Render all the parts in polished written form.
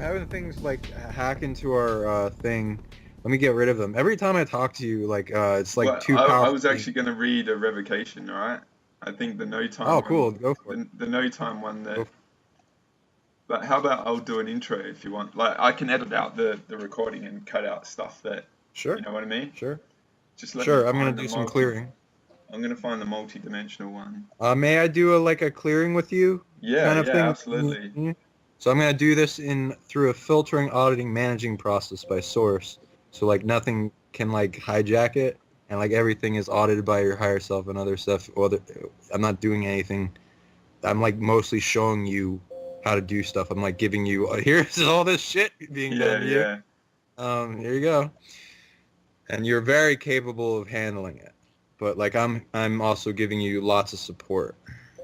having things like hack into our thing. Let me get rid of them. Every time I talk to you, like it's like Well, too I powerful was things. actually going to read a revocation, all right? I think the no time Oh, one, cool. Go for it. the no time one Go that. for it. But how about I'll do an intro if you want? Like I can edit out the recording and cut out stuff that, you Sure. know what I mean? Sure. Just let me Sure. I'm gonna find the do some multi. clearing. I'm going to find the multi-dimensional one. May I do a clearing with you, Yeah, kind of yeah, thing? absolutely. So I'm gonna do this in through a filtering, auditing, managing process by source. So like nothing can like hijack it, and like everything is audited by your higher self and other stuff. I'm not doing anything. I'm like mostly showing you how to do stuff. I'm like giving you here's all this shit being done Yeah, to you. yeah. Here you go, and you're very capable of handling it. But like I'm also giving you lots of support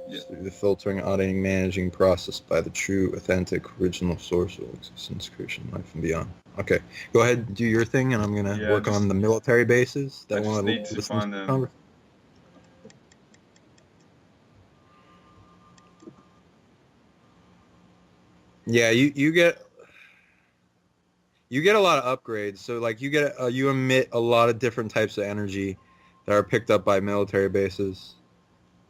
Yeah. through the filtering, auditing, managing process by the true, authentic, original source of existence, creation, life, and beyond. Okay, go ahead and do your thing, and I'm gonna Yeah, work on the military bases I that just want need to to listen to find the them. conversation. Yeah, you get a lot of upgrades. So like you emit a lot of different types of energy that are picked up by military bases.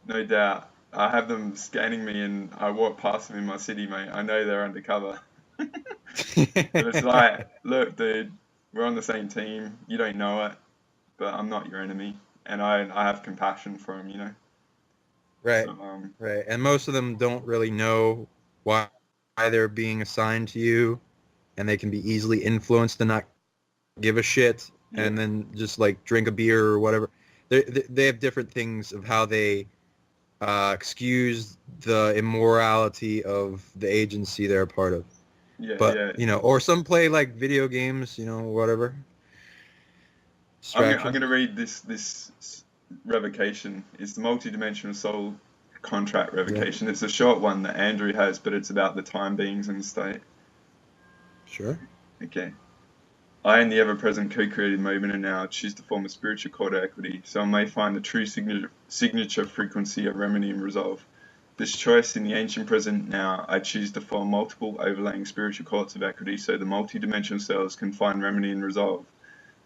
No doubt. I have them scanning me and I walk past them in my city, mate. I know they're undercover. But it's like, look, dude, we're on the same team. You don't know it, but I'm not your enemy. And I have compassion for them, you know? So, Right, right. And most of them don't really know why they're being assigned to you, and they can be easily influenced to not give a shit, yeah, and then just like drink a beer or whatever. They have different things of how they excuse the immorality of the agency they're a part of. yeah, But yeah. or some play like video games, whatever I'm distraction. gonna read this revocation. It's the multidimensional soul contract Yeah, revocation. It's a short one that Andrew has, but it's about the time beings and state. sure. Okay. I, in the ever-present co-created moment and now, choose to form a spiritual core to equity, so I may find the true signature frequency of remedy and resolve. This choice in the ancient present now, I choose to form multiple overlaying spiritual chords of equity so the multidimensional cells can find remedy and resolve.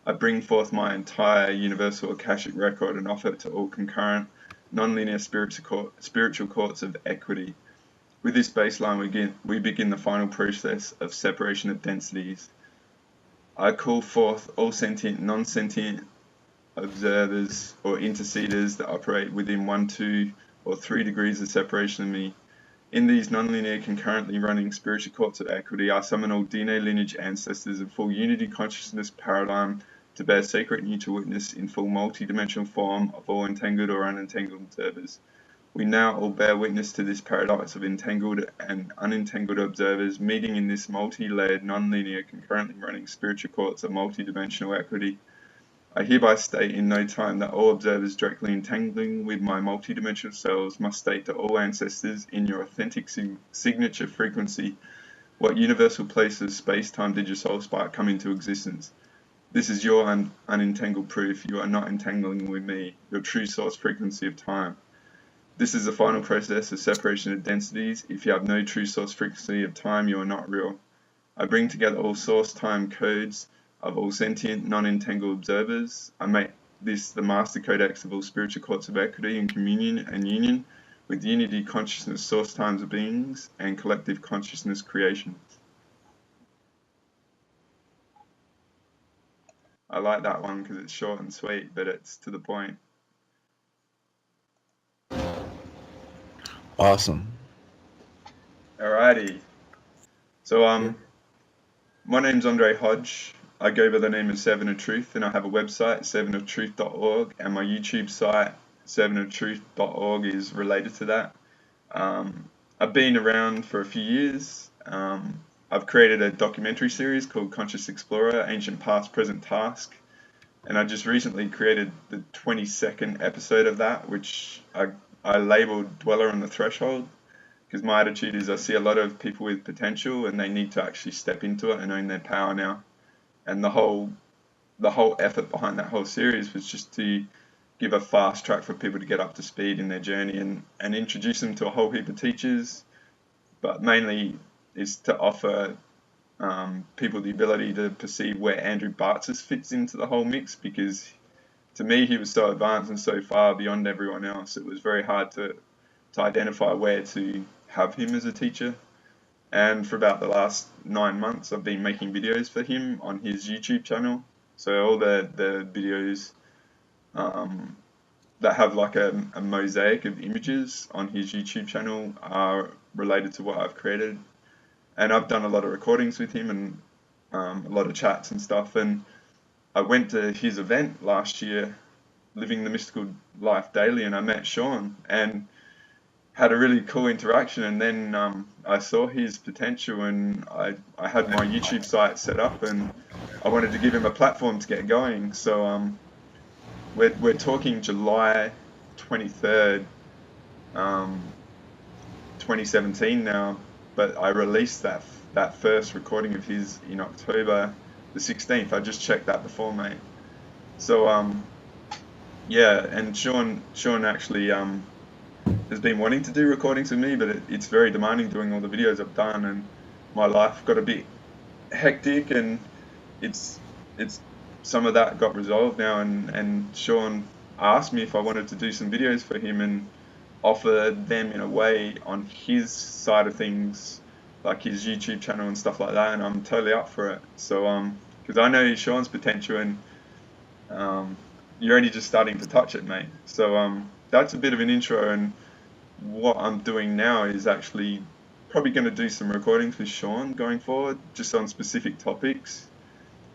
I bring forth my entire universal Akashic record and offer it to all concurrent, non-linear spiritual courts of equity. With this baseline, we begin the final process of separation of densities. I call forth all sentient, non-sentient observers or interceders that operate within 1, 2, or 3 degrees of separation of me. In these non-linear concurrently running spiritual courts of equity, I summon all DNA lineage ancestors of full unity consciousness paradigm to bear sacred neutral witness in full multi-dimensional form of all entangled or unentangled observers. We now all bear witness to this paradox of entangled and unentangled observers meeting in this multi-layered, non-linear, concurrently running spiritual courts of multi-dimensional equity. I hereby state in no time that all observers directly entangling with my multidimensional selves must state to all ancestors in your authentic signature frequency what universal place of space-time did your soul spark come into existence. This is your unentangled proof you are not entangling with me, your true source frequency of time. This is the final process of separation of densities. If you have no true source frequency of time, you are not real. I bring together all source time codes of all sentient, non-entangled observers. I make this the master codex of all spiritual courts of equity and communion and union with unity consciousness source times of beings and collective consciousness creations. I like that one because it's short and sweet, but it's to the point. Awesome. Alrighty. So Yeah. my name's Andre Hodge. I go by the name of Seven of Truth, and I have a website, sevenoftruth.org, and my YouTube site, sevenoftruth.org, is related to that. I've been around for a few years. I've created a documentary series called Conscious Explorer, Ancient Past, Present Task, and I just recently created the 22nd episode of that, which I labeled Dweller on the Threshold, because my attitude is I see a lot of people with potential and they need to actually step into it and own their power now. And the whole effort behind that whole series was just to give a fast track for people to get up to speed in their journey and introduce them to a whole heap of teachers, but mainly is to offer people the ability to perceive where Andrew Bartzis fits into the whole mix, because to me he was so advanced and so far beyond everyone else. It was very hard to identify where to have him as a teacher. And for about the last 9 months, I've been making videos for him on his YouTube channel. So all the videos that have like a mosaic of images on his YouTube channel are related to what I've created. And I've done a lot of recordings with him and a lot of chats and stuff. And I went to his event last year, Living the Mystical Life Daily, and I met Sean and had a really cool interaction. And then I saw his potential, and I had my YouTube site set up, and I wanted to give him a platform to get going. So we're talking July 23rd, 2017 now, but I released that first recording of his in October the 16th. I just checked that before, mate. So yeah, and Sean actually has been wanting to do recordings with me, but it's very demanding doing all the videos I've done, and my life got a bit hectic, and it's some of that got resolved now, and Sean asked me if I wanted to do some videos for him and offer them in a way on his side of things, like his YouTube channel and stuff like that, and I'm totally up for it. So because I know Sean's potential, and you're only just starting to touch it, mate. So that's a bit of an intro, and what I'm doing now is actually probably going to do some recordings with Sean going forward, just on specific topics,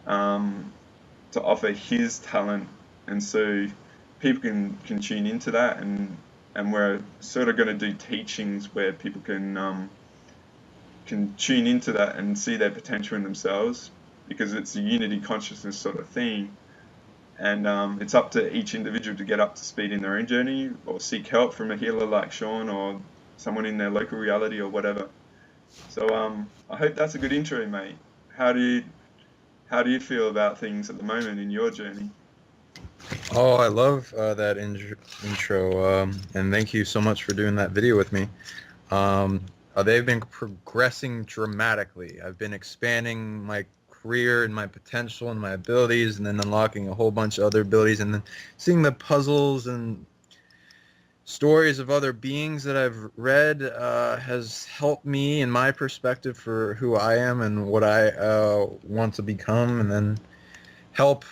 to offer his talent, and so people can tune into that, and we're sort of going to do teachings where people can tune into that and see their potential in themselves, because it's a unity consciousness sort of thing. And it's up to each individual to get up to speed in their own journey, or seek help from a healer like Sean, or someone in their local reality, or whatever. So I hope that's a good intro, mate. How do you feel about things at the moment in your journey? Oh, I love that intro, and thank you so much for doing that video with me. They've been progressing dramatically. I've been expanding my career and my potential and my abilities, and then unlocking a whole bunch of other abilities, and then seeing the puzzles and stories of other beings that I've read has helped me in my perspective for who I am and what I want to become, and then help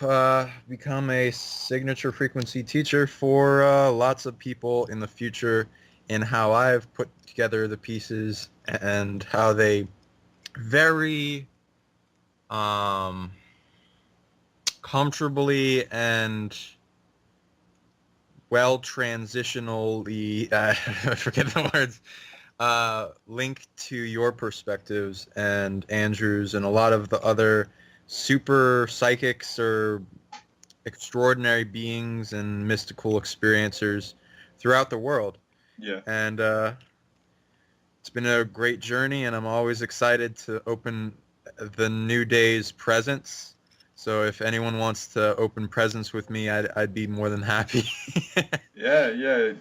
become a signature frequency teacher for lots of people in the future, in how I've put together the pieces and how they very comfortably and well transitionally, I forget the words, link to your perspectives and Andrew's and a lot of the other super psychics or extraordinary beings and mystical experiencers throughout the world. Yeah. And it's been a great journey, and I'm always excited to open the new day's presents. So if anyone wants to open presents with me, I'd be more than happy. Yeah.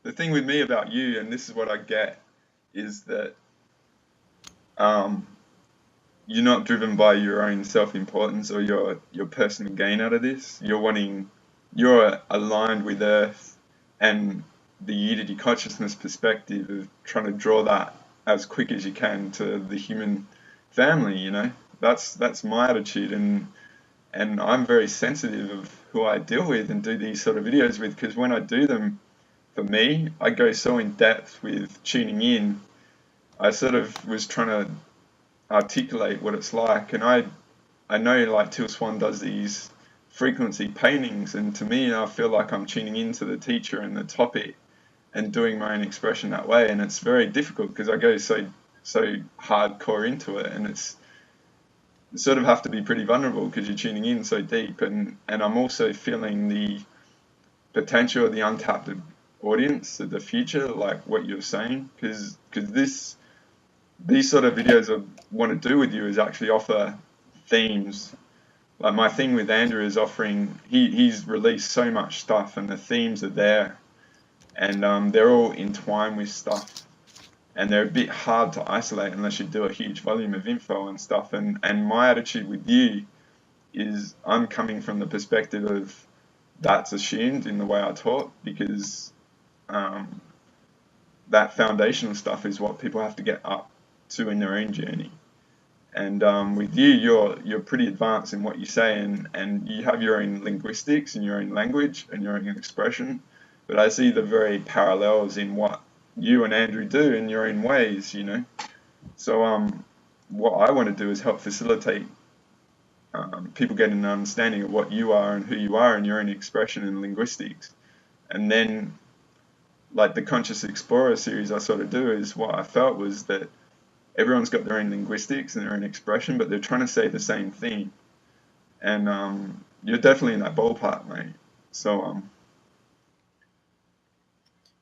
The thing with me about you, and this is what I get, is that um, you're not driven by your own self-importance or your personal gain out of this. You're aligned with Earth and the unity consciousness perspective of trying to draw that as quick as you can to the human family. That's my attitude, and I'm very sensitive of who I deal with and do these sort of videos with, because when I do them, for me, I go so in depth with tuning in. I sort of was trying to articulate what it's like, and I know, like, Till Swan does these frequency paintings, and to me I feel like I'm tuning into the teacher and the topic and doing my own expression that way, and it's very difficult because I go so hardcore into it, and you sort of have to be pretty vulnerable because you're tuning in so deep, and I'm also feeling the potential of the untapped audience of the future, like what you're saying, because these sort of videos I want to do with you is actually offer themes. Like, my thing with Andrew is offering, he's released so much stuff, and the themes are there, and they're all entwined with stuff. and they're a bit hard to isolate unless you do a huge volume of info and stuff. And my attitude with you is I'm coming from the perspective of that's assumed in the way I taught, because um, that foundational stuff is what people have to get up to in their own journey. And with you, you're pretty advanced in what you say, and you have your own linguistics and your own language and your own expression. But I see the very parallels in what you and Andrew do in your own ways, you know. So what I want to do is help facilitate people getting an understanding of what you are and who you are and your own expression and linguistics. And then, like the Conscious Explorer series I sort of do, is what I felt was that everyone's got their own linguistics and their own expression, but they're trying to say the same thing. And you're definitely in that ballpark, mate. So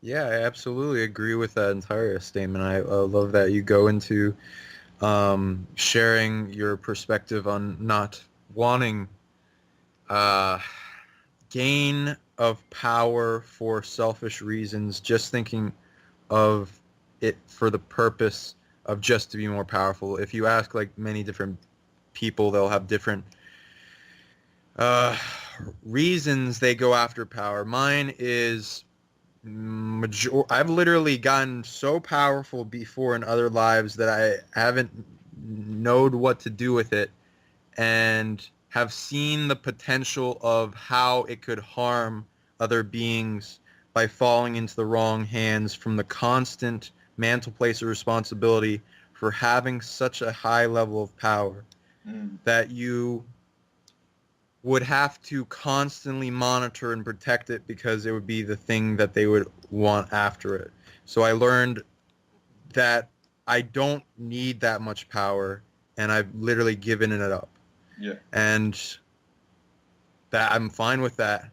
Yeah, I absolutely agree with that entire statement. I love that you go into sharing your perspective on not wanting uh, gain of power for selfish reasons, just thinking of it for the purpose of just to be more powerful. If you ask like many different people, they'll have different uh, reasons they go after power. Mine is I've literally gotten so powerful before in other lives that I haven't known what to do with it, and have seen the potential of how it could harm other beings by falling into the wrong hands from the constant mantle place of responsibility for having such a high level of power mm, that you would have to constantly monitor and protect it because it would be the thing that they would want after it. So I learned that I don't need that much power, and I've literally given it up. yeah, And that I'm fine with that.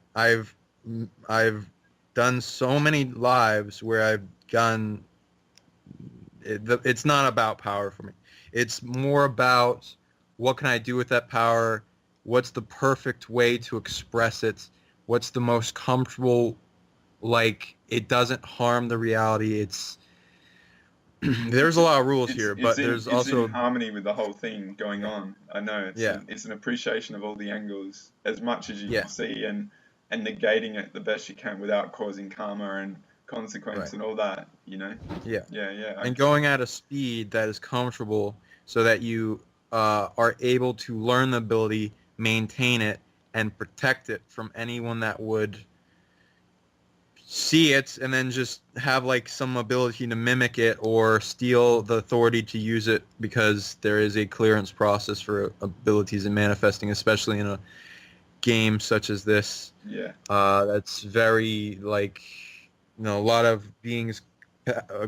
I've done so many lives where I've gone. It's not about power for me. It's more about what can I do with that power? What's the perfect way to express it? What's the most comfortable? Like it doesn't harm the reality. It's there's it's a lot of rules it's here, it's but in there's it's in also harmony with the whole thing going yeah, on. I know yeah, it's an appreciation of all the angles as much as you can yeah, see, and negating it the best you can without causing karma and consequence right, and all that. You know. yeah. Yeah, yeah. And going at a speed that is comfortable so that you are able to learn the ability, maintain it, and protect it from anyone that would see it and then just have like some ability to mimic it or steal the authority to use it because there is a clearance process for abilities and manifesting, especially in a game such as this. Yeah. That's very like, a lot of beings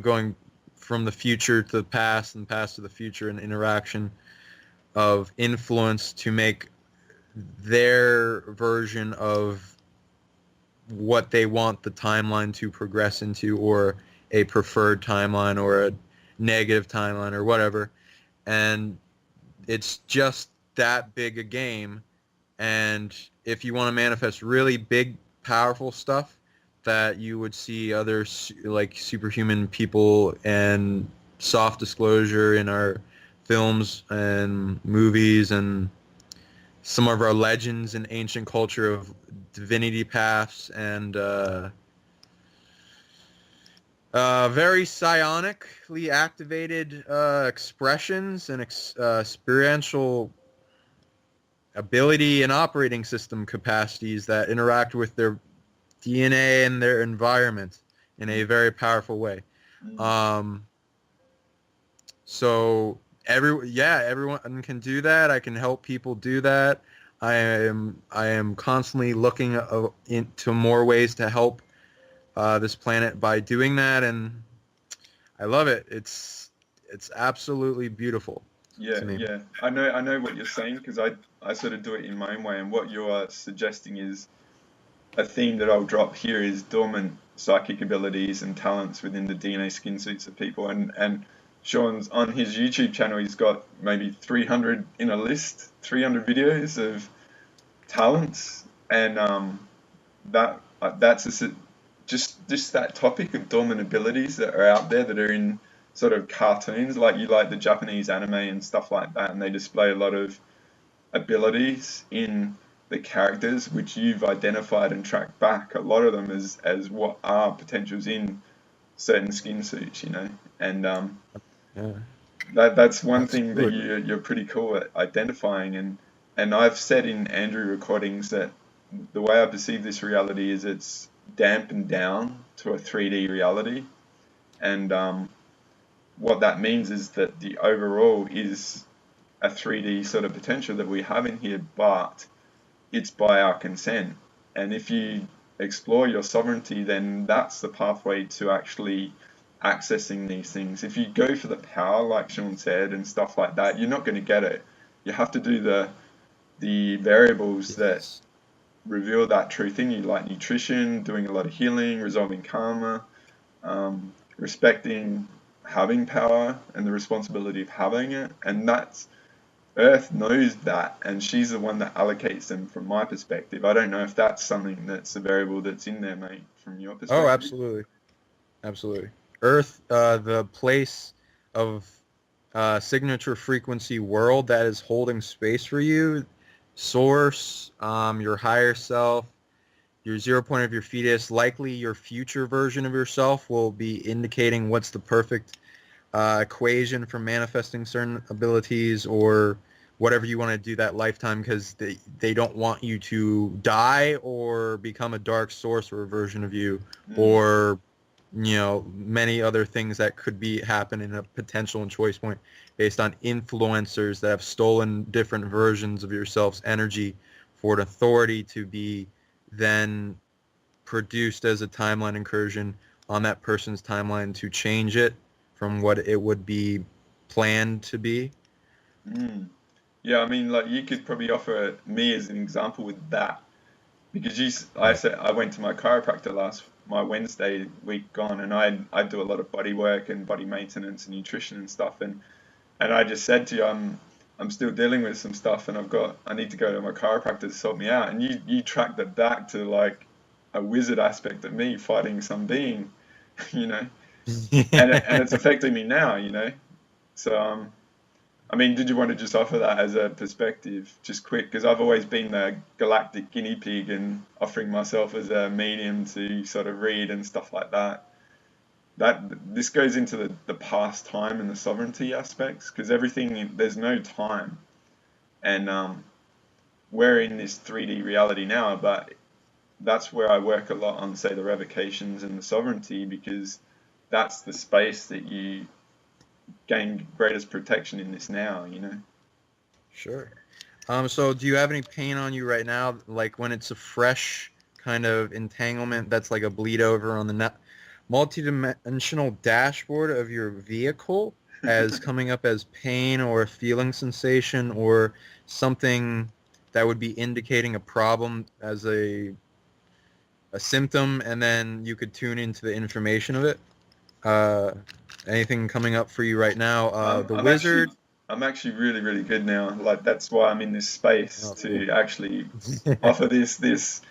going from the future to the past and past to the future and interaction of influence to make their version of what they want the timeline to progress into, or a preferred timeline or a negative timeline or whatever. And it's just that big a game. And if you want to manifest really big, powerful stuff that you would see other like superhuman people and soft disclosure in our films and movies and some of our legends in ancient culture of divinity paths and very psionically activated expressions and experiential ability and operating system capacities that interact with their DNA and their environment in a Mm, very powerful way. mm. Um, so everyone can do that. I can help people do that. I am constantly looking into more ways to help this planet by doing that, and I love it. It's absolutely beautiful Yeah, to me. yeah. I know what you're saying, because I sort of do it in my own way, and what you're suggesting is a theme that I'll drop here is dormant psychic abilities and talents within the DNA skin suits of people. And Sean's on his YouTube channel, he's got maybe 300 in a list, 300 videos of talents, and that's just that topic of dormant abilities that are out there that are in sort of cartoons, like you like the Japanese anime and stuff like that, and they display a lot of abilities in the characters which you've identified and tracked back. A lot of them as what are potentials in certain skin suits, you know, and Yeah, that's one thing that absolutely. you're pretty cool at identifying. And I've said in Andrew recordings that the way I perceive this reality is it's dampened down to a 3D reality, and what that means is that the overall is a 3D sort of potential that we have in here, but it's by our consent. And if you explore your sovereignty, then that's the pathway to actually accessing these things. If you go for the power, like Sean said, and stuff like that, you're not going to get it. You have to do the variables that Yes. reveal that true thing. You like nutrition, doing a lot of healing, resolving karma, respecting having power and the responsibility of having it, and that's Earth knows that, and she's the one that allocates them from my perspective. I don't know if that's something that's a variable that's in there, mate, from your Oh, perspective. absolutely. Absolutely. Earth, the place of signature frequency world that is holding space for you, source, your higher self, your 0 point of your fetus, likely your future version of yourself will be indicating what's the perfect equation for manifesting certain abilities or whatever you want to do that lifetime because they don't want you to die or become a dark source or a version of you Mm, or many other things that could be happen in a potential and choice point based on influencers that have stolen different versions of yourself's energy for an authority to be then produced as a timeline incursion on that person's timeline to change it from what it would be planned to be. mm. Yeah, I mean, like you could probably offer me as an example with that because I Right. said I went to my chiropractor my Wednesday week gone, and I do a lot of body work and body maintenance and nutrition and stuff, and I just said to you, I'm still dealing with some stuff, and I need to go to my chiropractor to sort me out. And you tracked it back to like a wizard aspect of me fighting some being, you know, and it's affecting me now, you know. So I mean, did you want to just offer that as a perspective, just quick? Because I've always been the galactic guinea pig and offering myself as a medium to sort of read and stuff like that. This goes into the past time and the sovereignty aspects because there's no time, and we're in this 3D reality now, but that's where I work a lot on, say, the revocations and the sovereignty because that's the space that you gain greatest protection in this now, you know? Sure. So do you have any pain on you right now, like when it's a fresh kind of entanglement that's like a bleed over on the multi-dimensional dashboard of your vehicle as coming up as pain or a feeling sensation or something that would be indicating a problem as a symptom, and then you could tune into the information of it? Uh, Anything coming up for you right now? I'm, The I'm actually wizard. I'm actually really, really good now. Like that's why I'm in this space Oh, cool. to actually offer this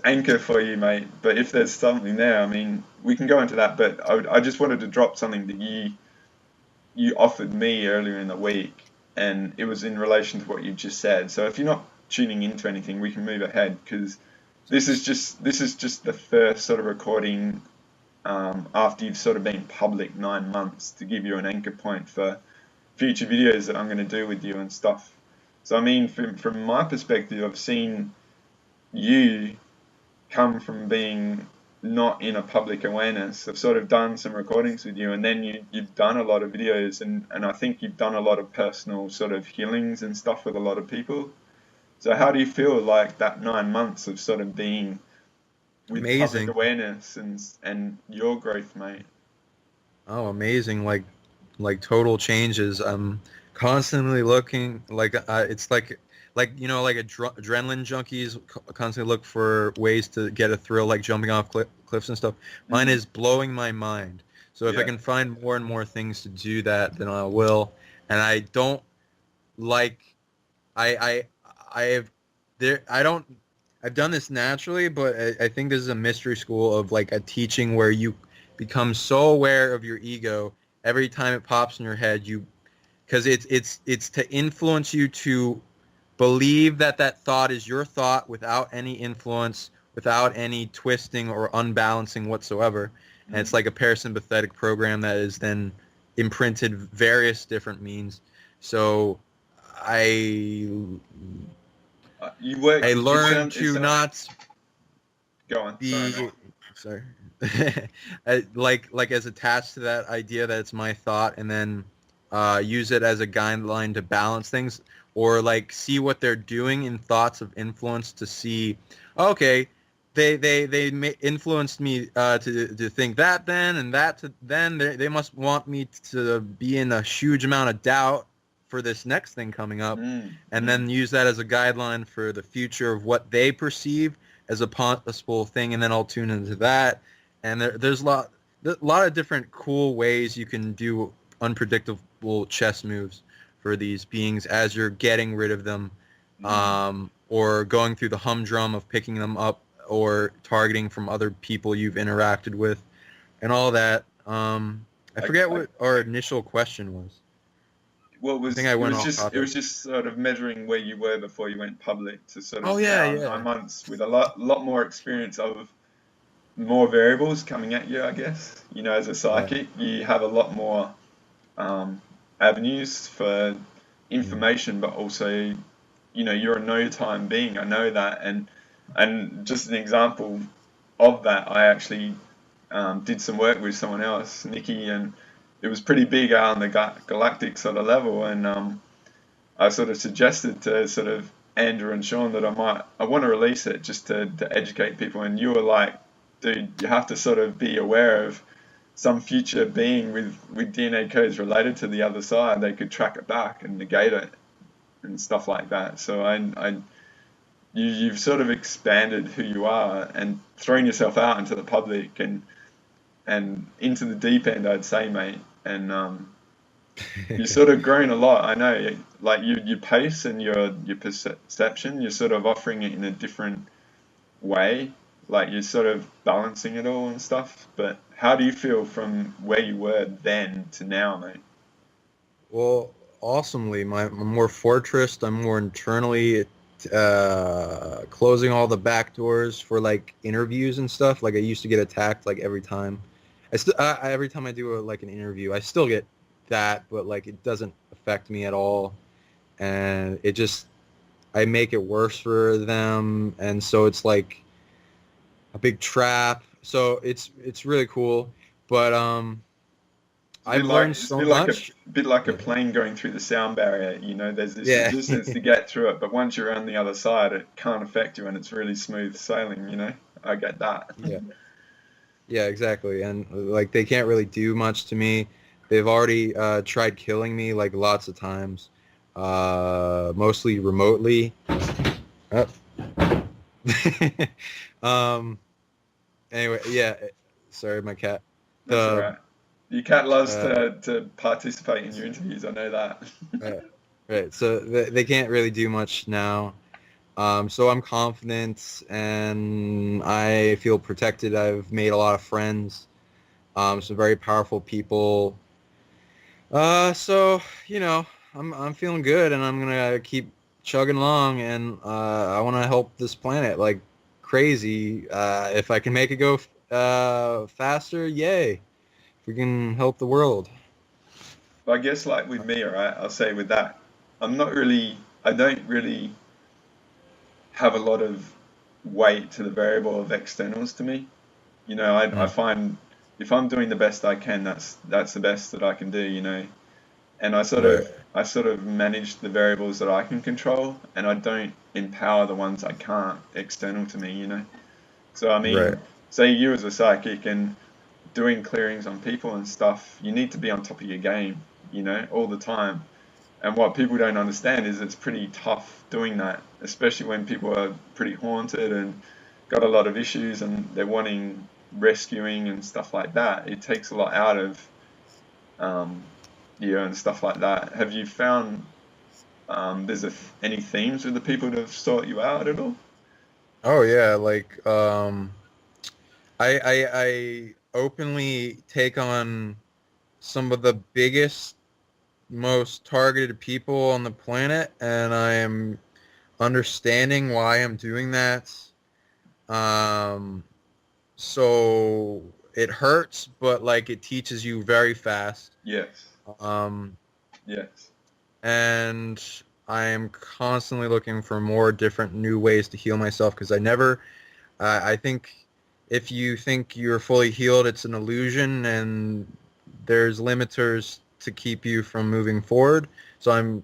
anchor for you, mate. But if there's something there, I mean, we can go into that. But I just wanted to drop something that you offered me earlier in the week, and it was in relation to what you just said. So if you're not tuning into anything, we can move ahead because this is just the first sort of recording after you've sort of been public 9 months to give you an anchor point for future videos that I'm going to do with you and stuff. So I mean, from my perspective, I've seen you come from being not in a public awareness. I've sort of done some recordings with you, and then you've done a lot of videos, and I think you've done a lot of personal sort of healings and stuff with a lot of people. So how do you feel like that 9 months of sort of being with public Amazing. awareness and your growth, mate? Oh, amazing. Like total changes. I'm constantly looking it's like like adrenaline junkies constantly look for ways to get a thrill like jumping off cliffs and stuff. Mine Mm, is blowing my mind. So if I yeah. can find more and more things to do that, then I will. And I don't like I have there I don't I've done this naturally, but I think this is a mystery school of like a teaching where you become so aware of your ego every time it pops in your head, because it's to influence you to believe that that thought is your thought without any influence, without any twisting or unbalancing whatsoever. And it's like a parasympathetic program that is then imprinted various different means. So I You work. I It learned sound. It to sound. not Go on. Sorry, mate. be sorry. Like as attached to that idea that it's my thought, and then use it as a guideline to balance things, or like see what they're doing in thoughts of influence to see, okay, influenced me to think that then, and that to then they must want me to be in a huge amount of doubt for this next thing coming up, and then use that as a guideline for the future of what they perceive as a possible thing, and then I'll tune into that. And there's a lot of different cool ways you can do unpredictable chess moves for these beings as you're getting rid of them, or going through the humdrum of picking them up or targeting from other people you've interacted with, and all that. I forget what our initial question was. Well, I think I went off it topic. was just sort of measuring where you were before you went public to sort Oh of yeah, now yeah, 9 months with a lot more experience of more variables coming at you. I guess as a yeah, psychic, you have a lot more avenues for mm, information, but also you're a no time being. I know that, and just an example of that, I actually did some work with someone else, Nikki, and it was pretty big out on the galactic sort of level. And I sort of suggested to sort of Andrew and Sean that I want to release it just to educate people. And you were like, dude, you have to sort of be aware of some future being with DNA codes related to the other side. They could track it back and negate it and stuff like that. So you've sort of expanded who you are and thrown yourself out into the public and into the deep end, I'd say, mate. And you've sort of grown a lot. I know, like your pace and your perception, you're sort of offering it in a different way. Like you're sort of balancing it all and stuff. But how do you feel from where you were then to now, mate? Well, awesomely. I'm more fortressed. I'm more internally closing all the back doors for like interviews and stuff. Like I used to get attacked like every time. Every time I do like an interview, I still get that, but like it doesn't affect me at all, and it just I make it worse for them, and so it's like a big trap. So it's really cool, but It's a bit I've like learned it's a so bit like much. a Yeah. plane going through the sound barrier. There's this Yeah. resistance to get through it, but once you're on the other side, it can't affect you, and it's really smooth sailing. I get that. Yeah. Yeah, exactly. And like they can't really do much to me. They've already tried killing me like lots of times, mostly remotely. Oh. um. Anyway, yeah. Sorry, my cat. That's all The right. Your cat loves uh, to participate in your interviews. I know that. uh, right. So they can't really do much now. So I'm confident and I feel protected. I've made a lot of friends. Some very powerful people. So I'm feeling good, and I'm gonna keep chugging along, and I want to help this planet like crazy. If I can make it go faster, yay! If we can help the world. But I guess like with me, all right, I'll say with that, I don't really have a lot of weight to the variable of externals to me. I Mm, find if I'm doing the best I can, that's the best that I can do. And right, I sort of manage the variables that I can control, and I don't empower the ones I can't external to me. So I right, mean, say you as a psychic and doing clearings on people and stuff, you need to be on top of your game, all the time. And what people don't understand is it's pretty tough doing that, especially when people are pretty haunted and got a lot of issues and they're wanting rescuing and stuff like that. It takes a lot out of um, you and stuff like that. Have you found there's any themes with the people that have sought you out at all? Oh yeah, like I openly take on some of the biggest, most targeted people on the planet, and I am understanding why I'm doing that. Um, so it hurts, but like it teaches you very fast. Yes. Um, Yes. and I am constantly looking for more different new ways to heal myself because I think if you think you're fully healed, it's an illusion, and there's limiters to keep you from moving forward. So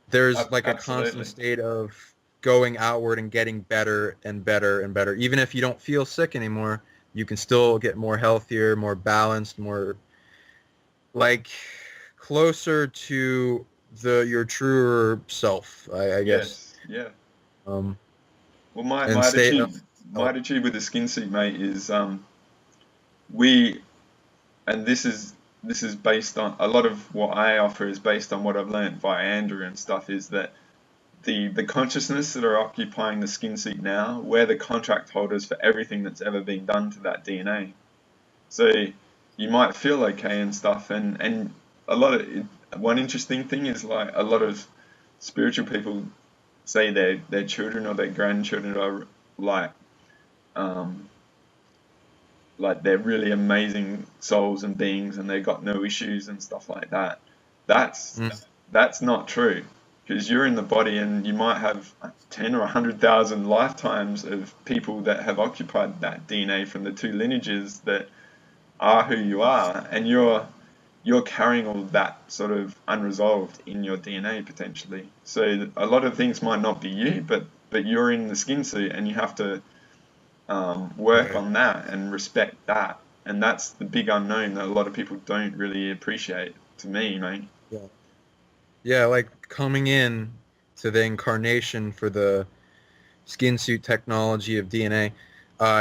there's like a constant Absolutely. state of going outward and getting better and better and better. Even if you don't feel sick anymore, you can still get more healthier, more balanced, more like closer to your truer self, I guess. Yes. Yeah. Um, Well, and my stay. my attitude with the skin suit, mate, is we and this is based on a lot of what I offer is based on what I've learned via Andrew and stuff. Is that the consciousness that are occupying the skin suit now, we're the contract holders for everything that's ever been done to that DNA. So you might feel okay and stuff, and a lot of one interesting thing is like a lot of spiritual people say their children or their grandchildren are like um, like they're really amazing souls and beings and they got no issues and stuff like that. That's Mm. that's not true because you're in the body and you might have 10 or 100,000 lifetimes of people that have occupied that DNA from the two lineages that are who you are, and you're carrying all that sort of unresolved in your DNA potentially. So a lot of things might not be you, but you're in the skin suit and you have to work Right. on that and respect that. And that's the big unknown that a lot of people don't really appreciate. To me, mate. Yeah. Yeah, like coming in to the incarnation for the skin suit technology of DNA,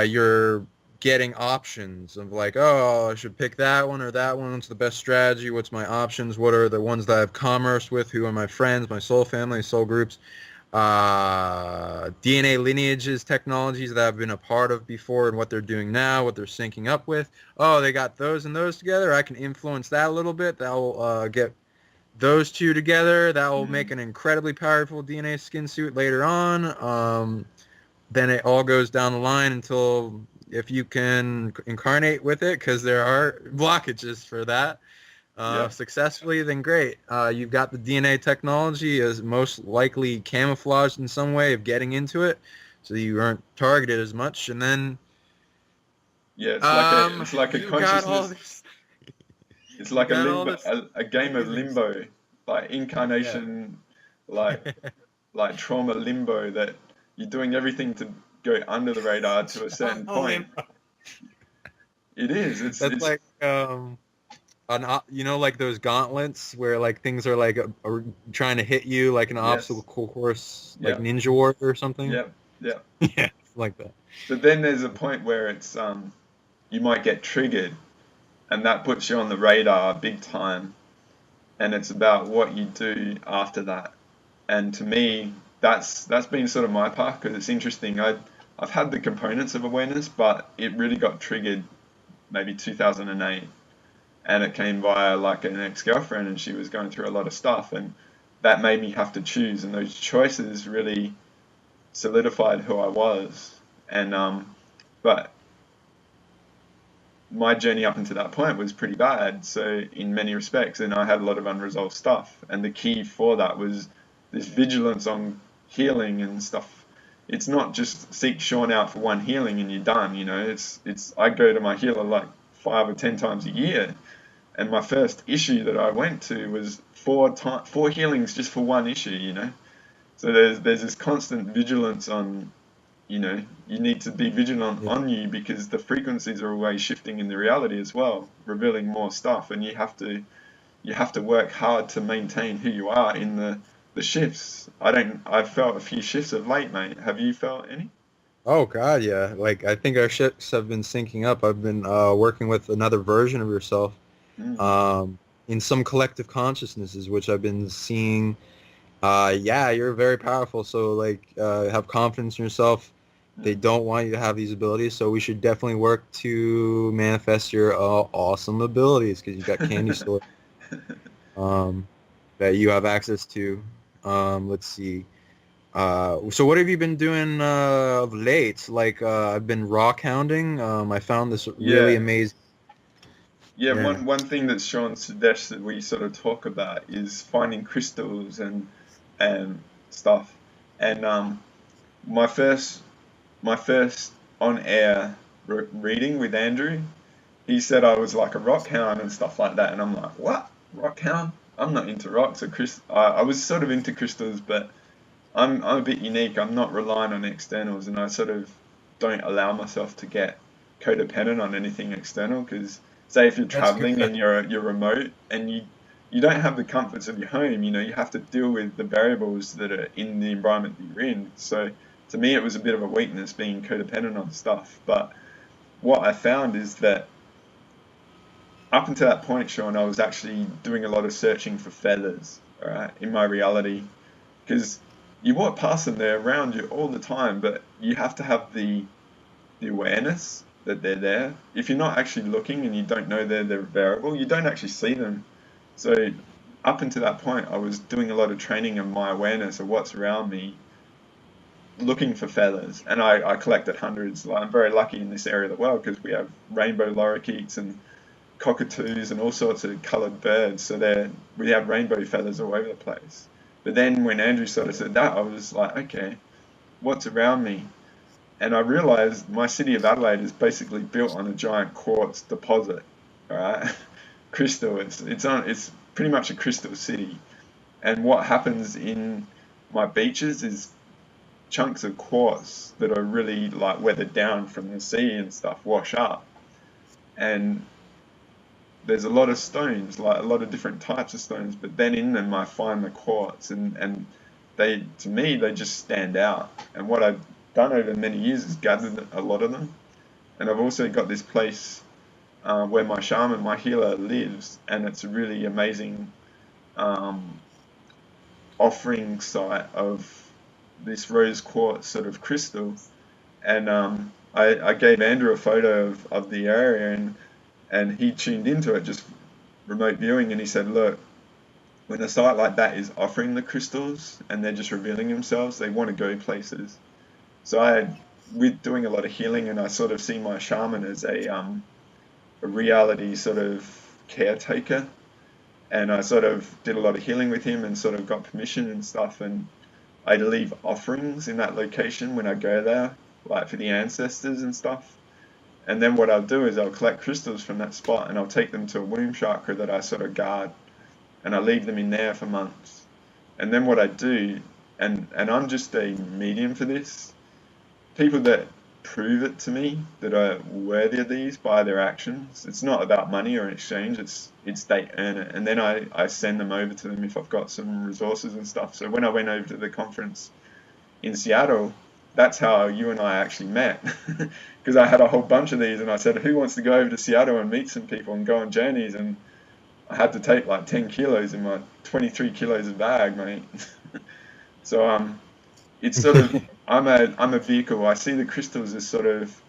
you're getting options of like, oh, I should pick that one or that one. What's the best strategy? What's my options? What are the ones that I have commerce with? Who are my friends, my soul family, soul groups? DNA lineages, technologies that I've been a part of before and what they're doing now, what they're syncing up with. Oh, they got those and those together. I can influence that a little bit. That will get those two together. That will make Mm, an incredibly powerful DNA skin suit later on. Then it all goes down the line until if you can incarnate with it, because there are blockages for that yeah. successfully, then great. You've got the DNA technology is most likely camouflaged in some way of getting into it, so you aren't targeted as much. And then Yeah. It's like a you got all consciousness. this. It's You like a got all limbo, this a game of amazing stuff. limbo, like Yeah. incarnation, like like trauma limbo that you're doing everything to go under the radar to a certain point. It is. That's It's like like those gauntlets where like things are like are trying to hit you like an yes. obstacle course, like Yeah. Ninja Warrior or something. Yeah. Yeah. Yeah, it's like that. But then there's a point where it's you might get triggered and that puts you on the radar big time, and it's about what you do after that. And to me, that's been sort of my path because it's interesting. I've had the components of awareness, but it really got triggered maybe 2008, and it came via like an ex-girlfriend, and she was going through a lot of stuff, and that made me have to choose, and those choices really solidified who I was. And but my journey up until that point was pretty bad. So in many respects, and I had a lot of unresolved stuff. And the key for that was this vigilance on healing and stuff. It's not just seek Sean out for one healing and you're done. You know, it's I go to my healer like 5 or 10 times a year. And my first issue that I went to was four healings just for one issue. You know, so there's this constant vigilance on, you need to be vigilant Yeah. on you because the frequencies are always shifting in the reality as well, revealing more stuff, and you have to work hard to maintain who you are in the shifts. I've felt a few shifts of late, mate. Have you felt any? Oh God, yeah. Like I think our ships have been syncing up. I've been working with another version of yourself Mm, um, in some collective consciousnesses, which I've been seeing. Yeah, you're very powerful. So like, have confidence in yourself. They don't want you to have these abilities, so we should definitely work to manifest your awesome abilities because you got candy store um, that you have access to. Let's see. So what have you been doing of late? Like I've been rock hounding. I found this really Yeah. amazing. Yeah, Yeah, one thing that Sean suggested we sort of talk about is finding crystals and stuff. And my first my first on air reading with Andrew, he said I was like a rock hound and stuff like that, and I'm like, what? Rock hound? I'm not into rocks or I was sort of into crystals, but I'm a bit unique. I'm not relying on externals, and I sort of don't allow myself to get codependent on anything external. Because say if you're that's good. traveling and you're remote and you don't have the comforts of your home, you have to deal with the variables that are in the environment that you're in. So to me, it was a bit of a weakness being codependent on stuff. But what I found is that up until that point, Sean, I was actually doing a lot of searching for feathers, all right, in my reality because you walk past them, they're around you all the time, but you have to have the awareness that they're there. If you're not actually looking and you don't know they're variable, you don't actually see them. So up until that point, I was doing a lot of training of my awareness of what's around me, looking for feathers, and I collected hundreds. Like, I'm very lucky in this area of the world because we have rainbow lorikeets and cockatoos and all sorts of coloured birds. So we have rainbow feathers all over the place. But then when Andrew sort of said that, I was like, okay, what's around me? And I realised my city of Adelaide is basically built on a giant quartz deposit. All right, crystal. It's pretty much a crystal city. And what happens in my beaches is chunks of quartz that are really like weathered down from the sea and stuff wash up. And there's a lot of stones, like a lot of different types of stones, but then in them I find the quartz and they, to me, they just stand out. And what I've done over many years is gathered a lot of them. And I've also got this place where my shaman, my healer lives, and it's a really amazing um, offering site of this rose quartz sort of crystal. And I gave Andrew a photo of the area and he tuned into it, just remote viewing, and he said, look, when a site like that is offering the crystals and they're just revealing themselves, they want to go places. So with doing a lot of healing, and I sort of see my shaman as a reality sort of caretaker, and I sort of did a lot of healing with him and sort of got permission and stuff, and I leave offerings in that location when I go there, like for the ancestors and stuff. And then what I'll do is I'll collect crystals from that spot and I'll take them to a womb chakra that I sort of guard, and I leave them in there for months. And then what I do, and I'm just a medium for this, people that prove it to me that are worthy of these by their actions. It's not about money or exchange, it's they earn it. And then I send them over to them if I've got some resources and stuff. So when I went over to the conference in Seattle, that's how you and I actually met. Because I had a whole bunch of these and I said, who wants to go over to Seattle and meet some people and go on journeys? And I had to take like 10 kilos in my 23 kilos of bag, mate. So it's sort of I'm a vehicle. I see the crystals as sort of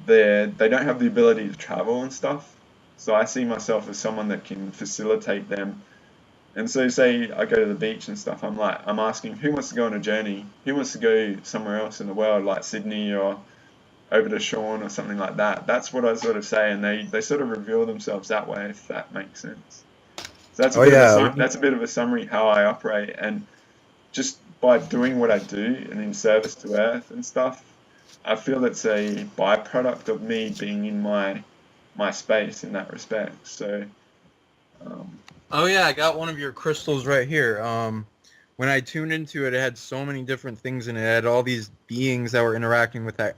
they don't have the ability to travel and stuff. So I see myself as someone that can facilitate them. And so say I go to the beach and stuff, I'm asking who wants to go on a journey? Who wants to go somewhere else in the world, like Sydney or over to Sean or something like that? That's what I sort of say, and they sort of reveal themselves that way, if that makes sense. So Oh yeah. that's a bit of a summary how I operate, and just by doing what I do and in service to Earth and stuff, I feel it's a byproduct of me being in my space in that respect. So um, Oh yeah, I got one of your crystals right here. When I tuned into it, it had so many different things in it. It had all these beings that were interacting with that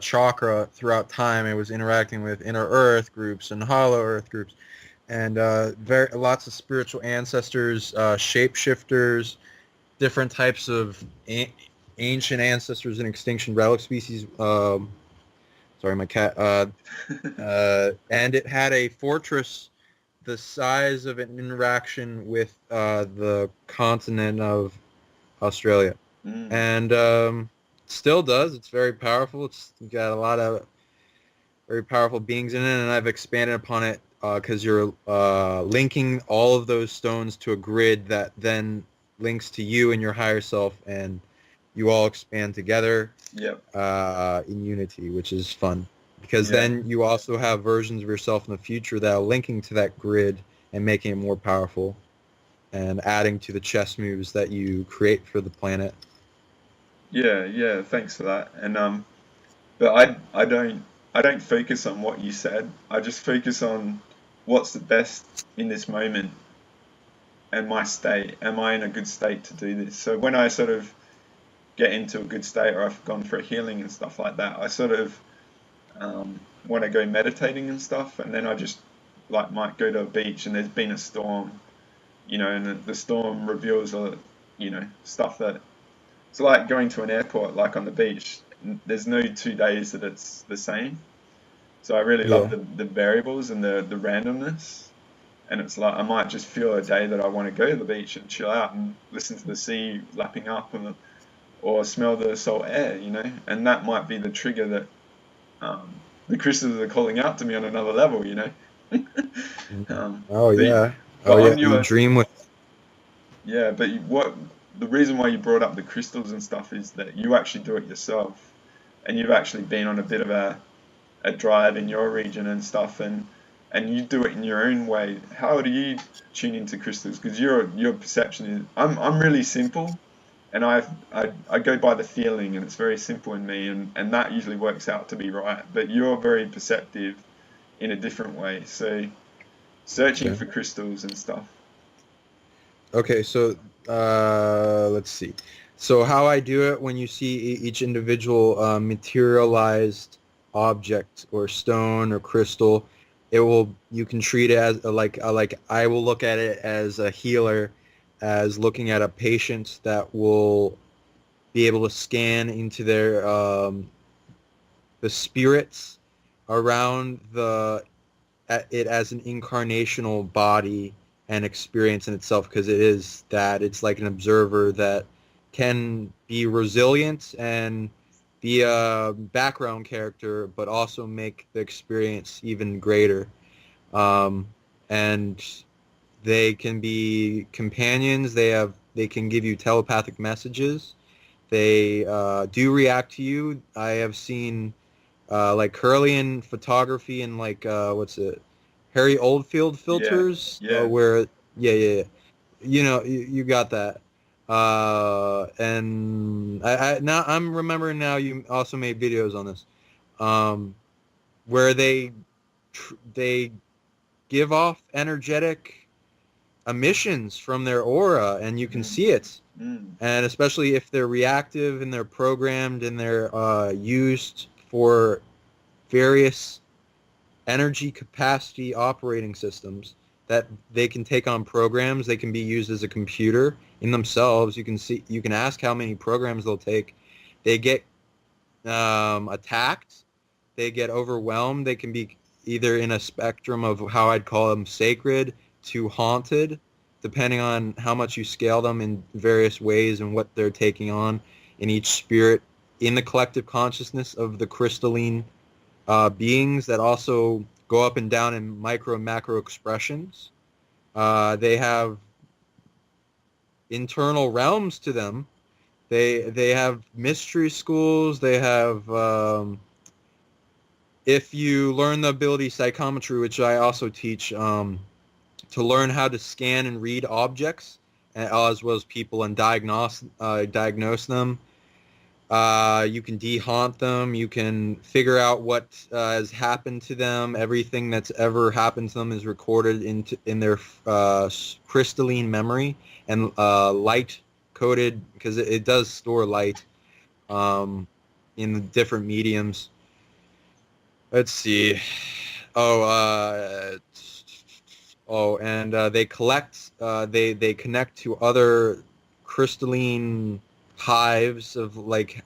chakra throughout time. It was interacting with inner Earth groups and hollow Earth groups, and very lots of spiritual ancestors, shapeshifters, different types of ancient ancestors and extinction relic species. Sorry, my cat. And it had a fortress the size of an interaction with the continent of Australia. mm, And still does. It's very powerful. It's got a lot of very powerful beings in it, and I've expanded upon it because you're linking all of those stones to a grid that then links to you and your higher self, and you all expand together Yep. in unity, which is fun. Because Yeah. then you also have versions of yourself in the future that are linking to that grid and making it more powerful and adding to the chess moves that you create for the planet. Yeah. Yeah. Thanks for that. And but I don't focus on what you said. I just focus on what's the best in this moment and my state. Am I in a good state to do this? So when I sort of get into a good state, or I've gone for a healing and stuff like that, I sort of want to go meditating and stuff, and then I just like might go to a beach and there's been a storm, and the storm reveals stuff that it's like going to an airport, like on the beach. There's no 2 days that it's the same. So I really love Yeah. the variables and the randomness. And it's like I might just feel a day that I want to go to the beach and chill out and listen to the sea lapping up, or smell the salt air. And that might be the trigger that the crystals are calling out to me on another level. um, Oh but yeah. Oh but yeah. on You your dream with. yeah, but what the reason why you brought up the crystals and stuff is that you actually do it yourself, and you've actually been on a bit of a drive in your region and stuff, and you do it in your own way. How do you tune into crystals? Because your perception is I'm really simple, and I go by the feeling, and it's very simple in me, and that usually works out to be right. But you're very perceptive in a different way. So searching Okay. for crystals and stuff. Okay. So let's see. So how I do it when you see each individual materialized object or stone or crystal, you can treat it as like I will look at it as a healer, as looking at a patient that will be able to scan into the spirits around it as an incarnational body and experience in itself, because it is that it's like an observer that can be resilient and be a background character but also make the experience even greater, um, and they can be companions. They can give you telepathic messages. They do react to you. I have seen like Curlian photography and like what's it, Harry Oldfield Yeah, filters, yeah. where yeah, you got that. And I now I'm remembering now. You also made videos on this, um, where they give off energetic emissions from their aura, and you can Mm, see it. mm, And especially if they're reactive and they're programmed and they're used for various energy capacity operating systems, that they can take on programs. They can be used as a computer in themselves. You can ask how many programs they'll take. They get attacked. They get overwhelmed. They can be either in a spectrum of how I'd call them sacred to haunted, depending on how much you scale them in various ways and what they're taking on in each spirit in the collective consciousness of the crystalline beings that also go up and down in micro and macro expressions. They have internal realms to them. They have mystery schools. They have if you learn the ability psychometry, which I also teach, to learn how to scan and read objects as well as people and diagnose them. You can de-haunt them. You can figure out what has happened to them. Everything that's ever happened to them is recorded in their crystalline memory and light coded, because it does store light um, in the different mediums. Let's see. Oh, and they collect. They connect to other crystalline hives of like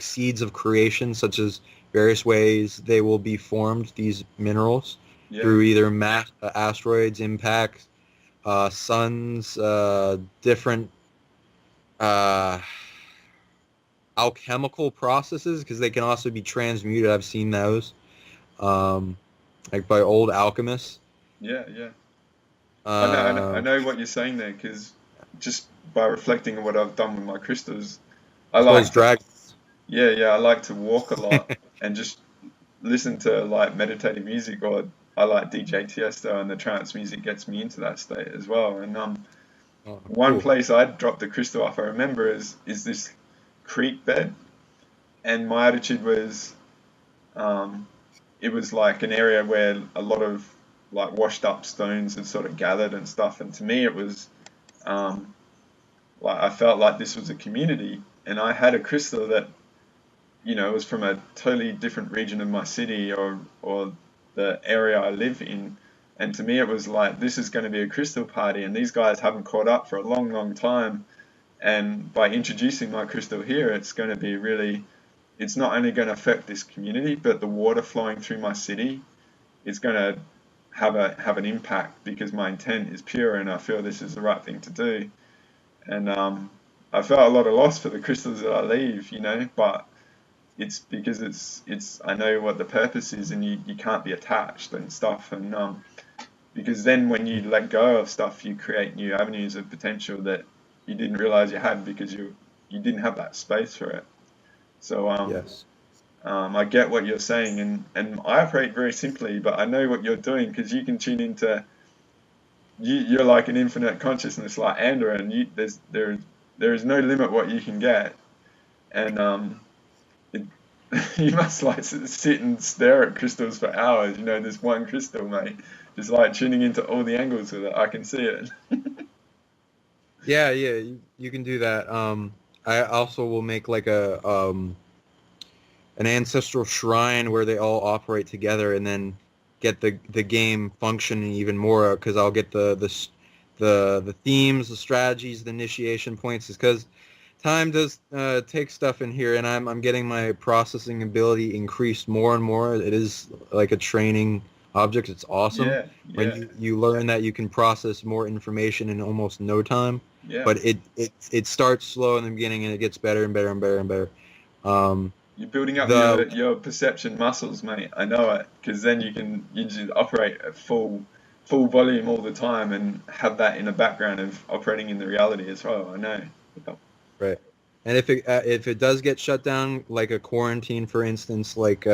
seeds of creation, such as various ways they will be formed. These minerals yeah. through either asteroids, impacts, suns, different. Uh, alchemical processes, because they can also be transmuted. I've seen those, um, like by old alchemists. Yeah, yeah. I Uh, know what you're saying there, because just by reflecting on what I've done with my crystals, I as well as like to, dragons. yeah, yeah, I like to walk a lot and just listen to like meditative music, or I like DJ Tiesto, and the trance music gets me into that state as well. And Oh, one cool. place I dropped the crystal off, I remember, is this creek bed, and my attitude was, um, it was like an area where a lot of like washed up stones had sort of gathered and stuff, and to me it was, um, like I felt like this was a community, and I had a crystal that, was from a totally different region of my city, or the area I live in. And to me, it was like, this is going to be a crystal party, and these guys haven't caught up for a long, long time. And by introducing my crystal here, it's going to be really, it's not only going to affect this community, but the water flowing through my city is going to have an impact, because my intent is pure, and I feel this is the right thing to do. And I felt a lot of loss for the crystals that I leave, but it's because it's I know what the purpose is, and you can't be attached and stuff. And because then when you let go of stuff, you create new avenues of potential that you didn't realize you had, because you didn't have that space for it. So Yes. I get what you're saying, and I operate very simply, but I know what you're doing, because you can tune into, you're like an infinite consciousness, like Andor, and there is no limit what you can get. And it, you must like sit and stare at crystals for hours. This one crystal, mate, just like tuning into all the angles with it. I can see it. Yeah, yeah, you can do that. I also will make like an ancestral shrine where they all operate together, and then get the game functioning even more, because I'll get the themes, the strategies, the initiation points, because time does take stuff in here, and I'm getting my processing ability increased more and more. It is like a training object. It's awesome Yeah, when yeah, you learn that you can process more information in almost no time. yeah. But it starts slow in the beginning, and it gets better and better and better and better. Um, You're building up the your perception muscles, mate. I know it, because then you just operate at full volume all the time, and have that in the background of operating in the reality as well. I know. Yeah. Right. And if it does get shut down, like a quarantine, for instance, like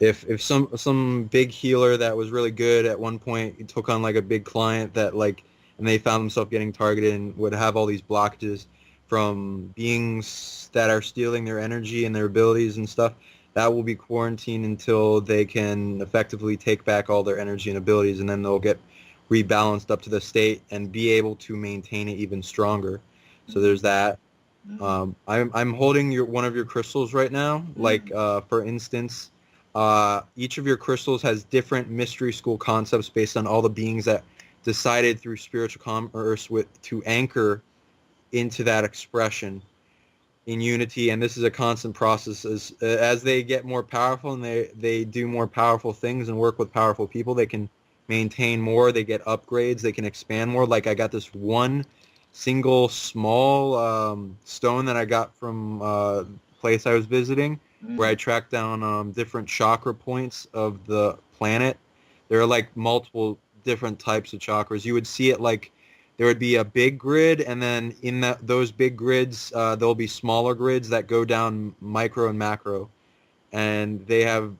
if some big healer that was really good at one point took on like a big client that like, and they found themselves getting targeted and would have all these blockages from beings that are stealing their energy and their abilities and stuff, that will be quarantined until they can effectively take back all their energy and abilities, and then they'll get rebalanced up to the state and be able to maintain it even stronger. So Mm, there's that. mm, I'm holding one of your crystals right now. Like mm, for instance, each of your crystals has different mystery school concepts based on all the beings that decided through spiritual commerce to anchor into that expression in unity. And this is a constant process. As they get more powerful and they do more powerful things and work with powerful people, they can maintain more. They get upgrades. They can expand more. Like I got this one single small stone that I got from place I was visiting, where I mm, tracked down different chakra points of the planet. There are like multiple different types of chakras. You would see it like there would be a big grid, and then in those big grids, there'll be smaller grids that go down micro and macro, and they have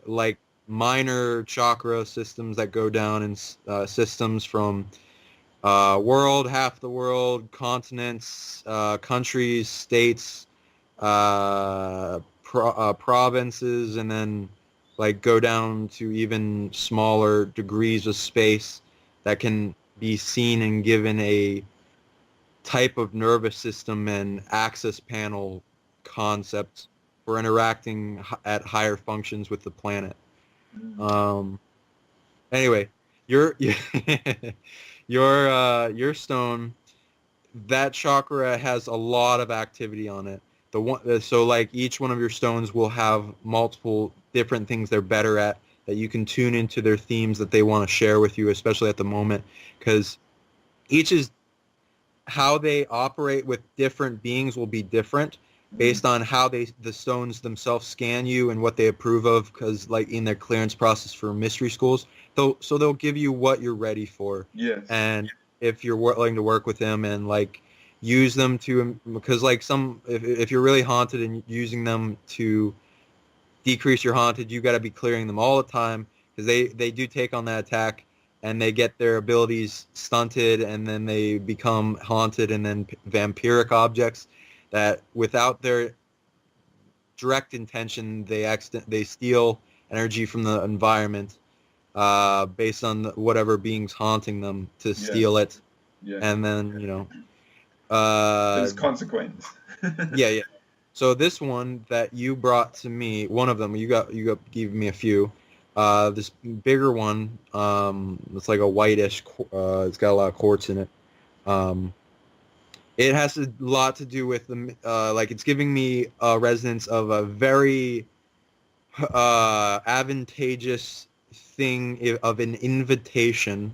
like minor chakra systems that go down in systems from world, half the world, continents, countries, states, provinces, and then like go down to even smaller degrees of space that can be seen and given a type of nervous system and access panel concept for interacting at higher functions with the planet. mm, Um, anyway, your your stone, that chakra has a lot of activity on it. The one, so like each one of your stones will have multiple different things they're better at, that you can tune into their themes that they want to share with you, especially at the moment, because each is how they operate with different beings will be different. based on how the stones themselves scan you and what they approve of, because like in their clearance process for mystery schools, they'll give you what you're ready for. Yes. And if you're willing to work with them and like use them to, because like if you're really haunted and using them to decrease your haunted, you got to be clearing them all the time, because they do take on that attack and they get their abilities stunted, and then they become haunted and then vampiric objects that without their direct intention they steal energy from the environment based on whatever being's haunting them to steal it. Yeah. And then there's consequence. yeah. So this one that you brought to me, one of them, you gave me a few. This bigger one, it's like a whitish. It's got a lot of quartz in it. It has a lot to do with the like it's giving me a resonance of a very advantageous thing of an invitation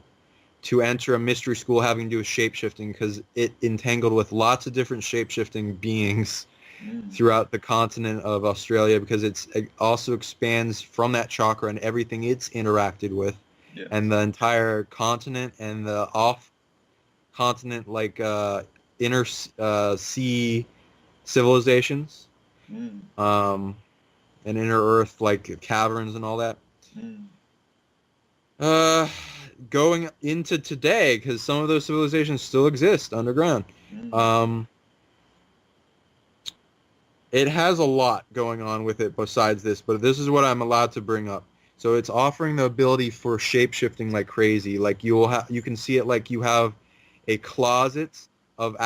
to enter a mystery school having to do with shapeshifting, because it entangled with lots of different shapeshifting beings throughout the continent of Australia, because it also expands from that chakra and everything it's interacted with, and the entire continent and the off-continent like inner sea civilizations, and inner earth like caverns and all that. Going into today, because some of those civilizations still exist underground. It has a lot going on with it besides this, but this is what I'm allowed to bring up. So it's offering the ability for shape-shifting like crazy. Like you can see it like you have a closet of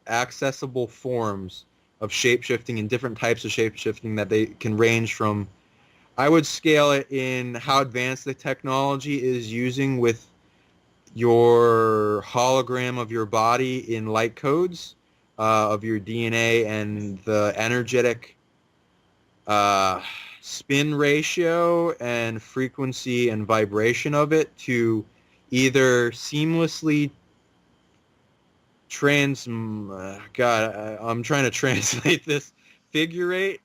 accessible forms of shape-shifting and different types of shape-shifting that they can range from. I would scale it in how advanced the technology is using with your hologram of your body in light codes of your DNA and the energetic spin ratio and frequency and vibration of it to either seamlessly I'm trying to translate this, figurate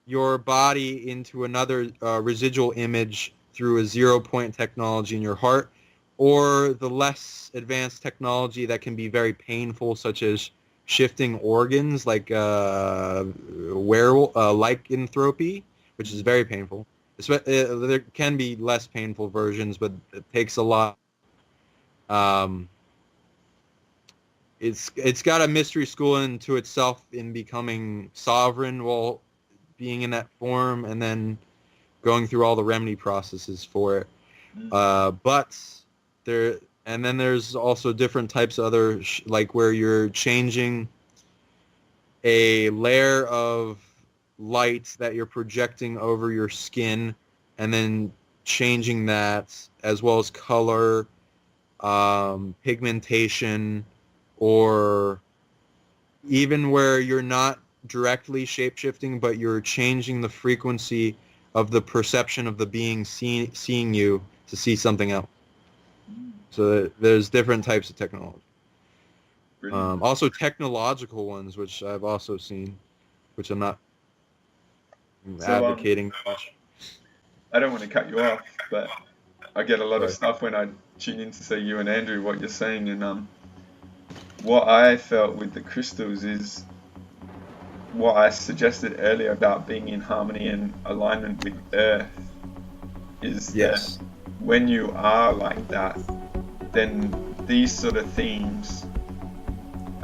your body into another residual image through a 0-point technology in your heart, or the less advanced technology that can be very painful, such as shifting organs like lycanthropy, which is very painful. There can be less painful versions, but it takes a lot. It's got a mystery school into itself in becoming sovereign while being in that form, and then going through all the remedy processes for it. But there's also different types of other like where you're changing a layer of light that you're projecting over your skin, and then changing that, as well as color, pigmentation, or even where you're not directly shape-shifting, but you're changing the frequency of the perception of the being seeing you to see something else. So there's different types of technology. Also technological ones, which I've also seen, which I'm not advocating much. I don't want to cut you off, but I get a lot of stuff when I tune in to see you and Andrew, what you're saying, and what I felt with the crystals is what I suggested earlier about being in harmony and alignment with Earth, is that when you are like that, then these sort of themes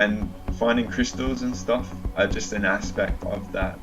and finding crystals and stuff are just an aspect of that.